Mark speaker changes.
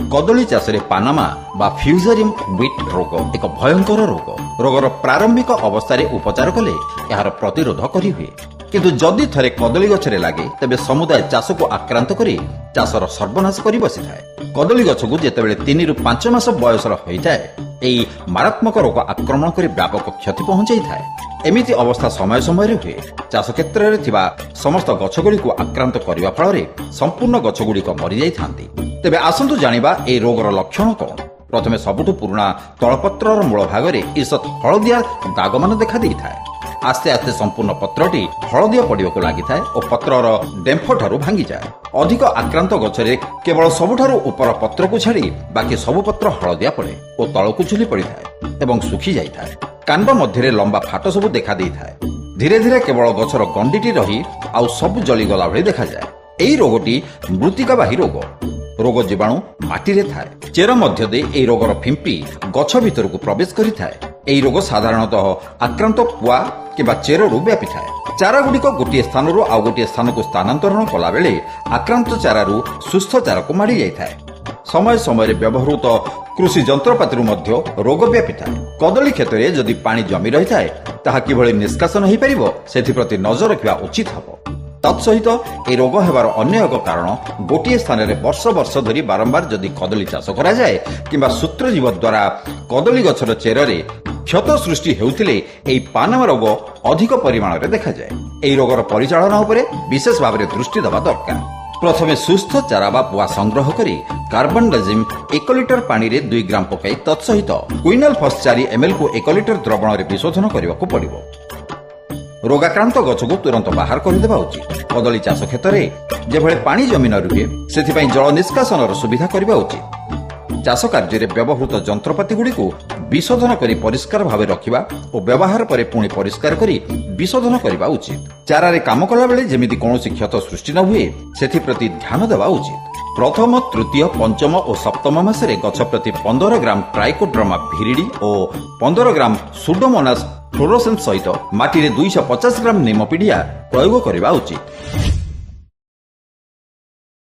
Speaker 1: କଦଳୀ ଚାଷରେ ପାନାମା ବା ଫ୍ୟୁଜାରିୟମ ୱିଟ୍ ରୋଗ ଏକ ଭୟଙ୍କର ରୋଗ। ରୋଗର ପ୍ରାରମ୍ଭିକ ଅବସ୍ଥାରେ ଉପଚାର କଲେ ଏହାର ପ୍ରତିରୋଧ କରିହୁଏ, କିନ୍ତୁ ଯଦି ଥରେ କଦଳୀ ଗଛରେ ଲାଗେ ତେବେ ସମୁଦାୟ ଚାଷକୁ ଆକ୍ରାନ୍ତ କରି ଚାଷର ସର୍ବନାଶ କରି ବସିଥାଏ। କଦଳୀ ଗଛକୁ ଯେତେବେଳେ 3 ରୁ 5 ମାସ ବୟସର ହୋଇଥାଏ, ଏହି ମାରାତ୍ମକ ରୋଗ ଆକ୍ରମଣ କରି ବ୍ୟାପକ କ୍ଷତି ପହଞ୍ଚାଇଥାଏ। ଏମିତି ଅବସ୍ଥା ସମୟ ସମୟରେ ହୁଏ। ଚାଷ କ୍ଷେତ୍ରରେ ଥିବା ସମସ୍ତ ଗଛଗୁଡ଼ିକୁ ଆକ୍ରାନ୍ତ କରିବା ଫଳରେ ସମ୍ପୂର୍ଣ୍ଣ ଗଛଗୁଡ଼ିକ ମରିଯାଇଥାନ୍ତି। ତେବେ ଆସନ୍ତୁ ଜାଣିବା ଏହି ରୋଗର ଲକ୍ଷଣ କ'ଣ। ପ୍ରଥମେ ସବୁଠୁ ପୁରୁଣା ତଳପତ୍ରର ମୂଳ ଭାଗରେ ଈଷତ୍ ହଳଦିଆ ଦାଗମାନ ଦେଖାଦେଇଥାଏ। ଆସ୍ତେ ଆସ୍ତେ ସମ୍ପୂର୍ଣ୍ଣ ପତ୍ରଟି ହଳଦିଆ ପଡ଼ିବାକୁ ଲାଗିଥାଏ ଓ ପତ୍ରର ଡେମ୍ଫଠାରୁ ଭାଙ୍ଗିଯାଏ। ଅଧିକ ଆକ୍ରାନ୍ତ ଗଛରେ କେବଳ ସବୁଠାରୁ ଉପର ପତ୍ରକୁ ଛାଡ଼ି ବାକି ସବୁ ପତ୍ର ହଳଦିଆ ପଡ଼େ ଓ ତଳକୁ ଝୁଲି ପଡ଼ିଥାଏ ଏବଂ ଶୁଖି ଯାଇଥାଏ। କାଣ୍ଡ ମଧ୍ୟରେ ଲମ୍ବା ଫାଟ ସବୁ ଦେଖାଦେଇଥାଏ। ଧୀରେ ଧୀରେ କେବଳ ଗଛର ଗଣ୍ଡିଟି ରହି ଆଉ ସବୁ ଜଳିଗଲା ଭଳି ଦେଖାଯାଏ। ଏହି ରୋଗଟି ମୃତ୍ତିକାବାହୀ ରୋଗ। ରୋଗ ଜୀବାଣୁ ମାଟିରେ ଥାଏ। ଚେର ମଧ୍ୟ ଦେଇ ଏହି ରୋଗର ଫିମ୍ପି ଗଛ ଭିତରକୁ ପ୍ରବେଶ କରିଥାଏ। ଏହି ରୋଗ ସାଧାରଣତଃ ଆକ୍ରାନ୍ତ ପୁଆ କିମ୍ବା ଚେରରୁ ବ୍ୟାପିଥାଏ। ଚାରାଗୁଡ଼ିକ ଗୋଟିଏ ସ୍ଥାନରୁ ଆଉ ଗୋଟିଏ ସ୍ଥାନକୁ ସ୍ଥାନାନ୍ତରଣ କଲାବେଳେ ଆକ୍ରାନ୍ତ ଚାରାରୁ ସୁସ୍ଥ ଚାରାକୁ ମାଡ଼ି ଯାଇଥାଏ। ସମୟ ସମୟରେ ବ୍ୟବହୃତ କୃଷି ଯନ୍ତ୍ରପାତିରୁ ମଧ୍ୟ ରୋଗ ବ୍ୟାପିଥାଏ। କଦଳୀ କ୍ଷେତ୍ରରେ ଯଦି ପାଣି ଜମି ରହିଥାଏ, ତାହା କିଭଳି ନିଷ୍କାସନ ହୋଇପାରିବ ସେଥିପ୍ରତି ନଜର ରଖିବା ଉଚିତ ହେବ। ତତ୍ସହିତ ଏହି ରୋଗ ହେବାର ଅନ୍ୟ ଏକ କାରଣ, ଗୋଟିଏ ସ୍ଥାନରେ ବର୍ଷ ବର୍ଷ ଧରି ବାରମ୍ବାର ଯଦି କଦଳୀ ଚାଷ କରାଯାଏ କିମ୍ବା ସୂତ୍ରଜୀବ ଦ୍ୱାରା କଦଳୀ ଗଛର ଚେରରେ କ୍ଷତ ସୃଷ୍ଟି ହେଉଥିଲେ ଏହି ପାନାମା ରୋଗ ଅଧିକ ପରିମାଣରେ ଦେଖାଯାଏ। ଏହି ରୋଗର ପରିଚାଳନା ଉପରେ ବିଶେଷ ଭାବରେ ଦୃଷ୍ଟି ଦେବା ଦରକାର। ପ୍ରଥମେ ସୁସ୍ଥ ଚାରା ବା ପୁଆ ସଂଗ୍ରହ କରି କାର୍ବନଡାଜିମ୍ 1 ଲିଟର ପାଣିରେ 2 ଗ୍ରାମ ପକାଇ ତତ୍ସହିତ କ୍ୱିନାଲଫସ୍ 4 ml କୁ 1 ଲିଟର ଦ୍ରବଣରେ ବିଶୋଧନ କରିବାକୁ ପଡ଼ିବ। ରୋଗାକ୍ରାନ୍ତ ଗଛକୁ ତୁରନ୍ତ ବାହାର କରିଦେବା ଉଚିତ। କଦଳୀ ଚାଷ କ୍ଷେତ୍ରରେ ଯେଭଳି ପାଣି ଜମି ନ ରୁହେ ସେଥିପାଇଁ ଜଳ ନିଷ୍କାସନର ସୁବିଧା କରିବା ଉଚିତ। ଚାଷ କାର୍ଯ୍ୟରେ ବ୍ୟବହୃତ ଯନ୍ତ୍ରପାତିଗୁଡ଼ିକୁ ବିଶୋଧନ କରି ପରିଷ୍କାର ଭାବେ ରଖିବା ଓ ବ୍ୟବହାର ପରେ ପୁଣି ପରିଷ୍କାର କରି ବିଶୋଧନ କରିବା ଉଚିତ। ଚାରାରେ କାମ କଲାବେଳେ ଯେମିତି କୌଣସି କ୍ଷତ ସୃଷ୍ଟି ନ ହୁଏ ସେଥିପ୍ରତି ଧ୍ୟାନ ଦେବା ଉଚିତ। ପ୍ରଥମ, ତୃତୀୟ, ପଞ୍ଚମ ଓ ସପ୍ତମ ମାସରେ ଗଛ ପ୍ରତି 15 ଗ୍ରାମ ଟ୍ରାଇକୋଡର୍ମା ଭିରିଡି ଓ 15 ଗ୍ରାମ ସୁଡୋମୋନାସ୍ ଫ୍ଲୋରୋସେନ୍ସ ସହିତ ମାଟିରେ 250 ଗ୍ରାମ ନିମପିଡ଼ିଆ ପ୍ରୟୋଗ କରିବା ଉଚିତ।